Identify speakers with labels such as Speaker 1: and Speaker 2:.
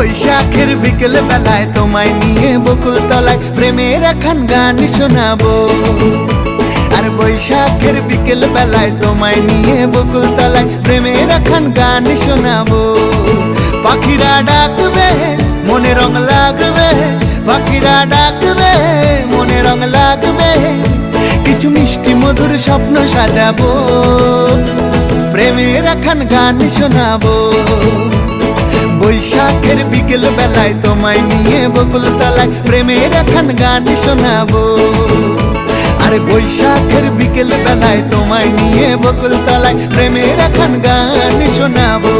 Speaker 1: বৈশাখের বিকেল বেলায় তোমায় নিয়ে বকুল তলায় প্রেমের একখান গান শোনাবো। আর বৈশাখের বিকেল বেলায় তোমায় নিয়ে বকুল তলায় প্রেমের একখান গান শোনাবো। পাখিরা ডাকবে মনে রং লাগবে, পাখিরা ডাকবে মনে রং লাগবে, কিছু মিষ্টি মধুর স্বপ্ন সাজাবো, প্রেমের একখান গান শোনাবো। বৈশাখের বিকেল বেলায় তোমায় নিয়ে বকুল তলায় প্রেমের একখান গান শোনাবো। আরে বৈশাখের বিকেল বেলায় তোমায় নিয়ে বকুল তলায় প্রেমের একখান গান শোনাবো।